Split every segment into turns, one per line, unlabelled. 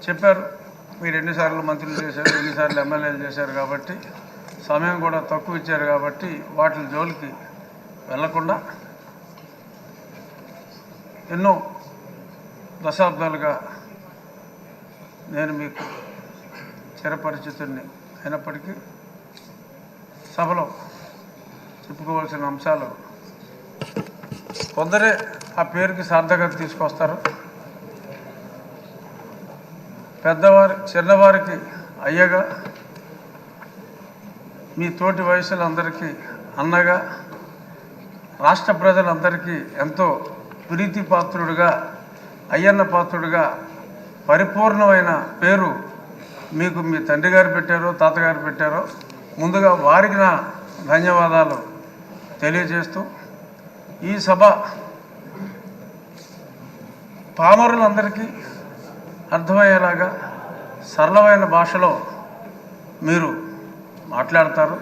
చెప్పారు. మీరు ఎన్నిసార్లు మంత్రులు చేశారు, ఎన్నిసార్లు ఎమ్మెల్యేలు చేశారు కాబట్టి సమయం కూడా తక్కువ ఇచ్చారు కాబట్టి వాటి జోలికి వెళ్లకుండా ఎన్నో దశాబ్దాలుగా నేను మీకు చిరపరిచితుడిని అయినప్పటికీ సభలో చెప్పుకోవాల్సిన అంశాలు కొందరే ఆ పేరుకి సార్థకత తీసుకొస్తారు. చిన్నవారికి అయ్యగా, మీ తోటి వయసులందరికీ అన్నగా, రాష్ట్ర ప్రజలందరికీ ఎంతో ప్రీతి పాత్రుడుగా, అయ్యన్న పాత్రుడుగా పరిపూర్ణమైన పేరు మీకు మీ తండ్రి గారు పెట్టారో తాతగారు పెట్టారో ముందుగా వారికి నా ధన్యవాదాలు తెలియజేస్తూ, ఈ సభ పామరులందరికీ అర్థమయ్యేలాగా సరళమైన భాషలో మీరు మాట్లాడతారు.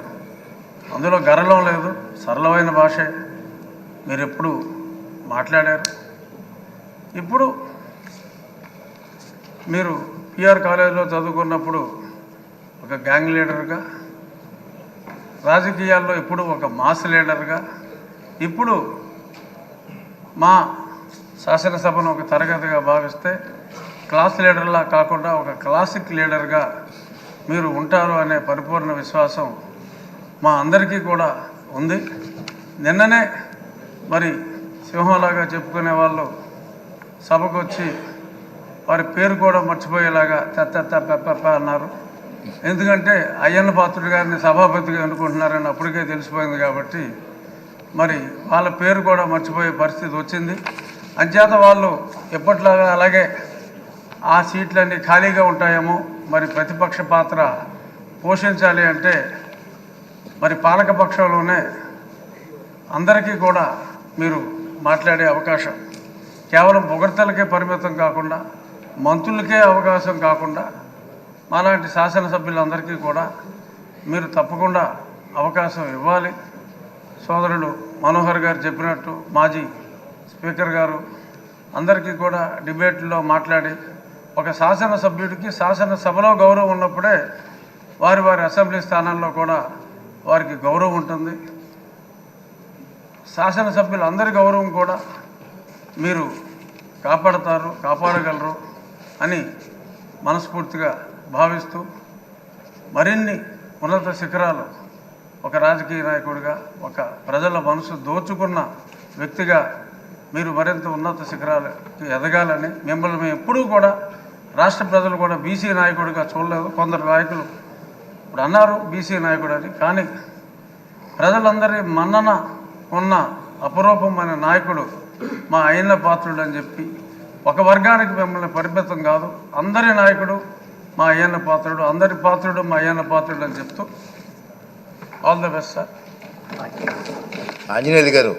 అందులో గరళం లేదు, సరళమైన భాషే మీరు ఎప్పుడు మాట్లాడారు. ఇప్పుడు మీరు పిఆర్ కాలేజీలో చదువుకున్నప్పుడు ఒక గ్యాంగ్ లీడర్గా, రాజకీయాల్లో ఇప్పుడు ఒక మాస్ లీడర్గా, ఇప్పుడు మా శాసనసభను ఒక తరగతిగా భావిస్తే క్లాస్ లీడర్లా కాకుండా ఒక క్లాసిక్ లీడర్గా మీరు ఉంటారు అనే పరిపూర్ణ విశ్వాసం మా అందరికీ కూడా ఉంది. నిన్ననే మరి సింహంలాగా చెప్పుకునే వాళ్ళు సభకు వచ్చి వారి పేరు కూడా మర్చిపోయేలాగా పెప్ప అన్నారు. ఎందుకంటే అయ్యన్న పాత్రుడు గారిని సభాపతిగా అనుకుంటున్నారని అప్పటికే తెలిసిపోయింది కాబట్టి మరి వాళ్ళ పేరు కూడా మర్చిపోయే పరిస్థితి వచ్చింది. అంచేత వాళ్ళు ఎప్పట్లాగా అలాగే ఆ సీట్లన్నీ ఖాళీగా ఉంటాయేమో, మరి ప్రతిపక్ష పాత్ర పోషించాలి అంటే మరి పాలకపక్షంలోనే అందరికీ కూడా మీరు మాట్లాడే అవకాశం, కేవలం పొగడ్తలకే పరిమితం కాకుండా, మంత్రులకే అవకాశం కాకుండా మాలాంటి శాసనసభ్యులందరికీ కూడా మీరు తప్పకుండా అవకాశం ఇవ్వాలి. సోదరుడు మనోహర్ గారు చెప్పినట్టు మాజీ స్పీకర్ గారు అందరికీ కూడా డిబేట్లో మాట్లాడి, ఒక శాసనసభ్యుడికి శాసనసభలో గౌరవం ఉన్నప్పుడే వారి అసెంబ్లీ స్థానాల్లో కూడా వారికి గౌరవం ఉంటుంది. శాసనసభ్యులందరి గౌరవం కూడా మీరు కాపాడగలరు అని మనస్ఫూర్తిగా భావిస్తూ, మరిన్ని ఉన్నత శిఖరాలు ఒక రాజకీయ నాయకుడిగా, ఒక ప్రజల మనసు దోచుకున్న వ్యక్తిగా మీరు మరింత ఉన్నత శిఖరాలకి ఎదగాలని, మిమ్మల్ని మేము ఎప్పుడూ కూడా రాష్ట్ర ప్రజలు కూడా బీసీ నాయకుడిగా చూడలేదు. కొందరు నాయకులు ఇప్పుడు అన్నారు బీసీ నాయకుడు అని, కానీ ప్రజలందరి మన్నన ఉన్న అపరూపమైన నాయకుడు మా అయ్యన్న పాత్రుడు అని చెప్పి, ఒక వర్గానికి మిమ్మల్ని పరిమితం కాదు, అందరి నాయకుడు మా అయ్యన్న పాత్రుడు, అందరి పాత్రుడు మా అయ్యన్న పాత్రుడు అని చెప్తూ all the best sir.
Anjaneyulu గారు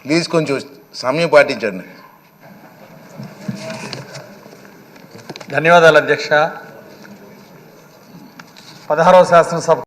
ప్లీజ్ కొంచెం సమయం పాటించండి.
ధన్యవాదాలు అధ్యక్ష. 16వ శాసనసభ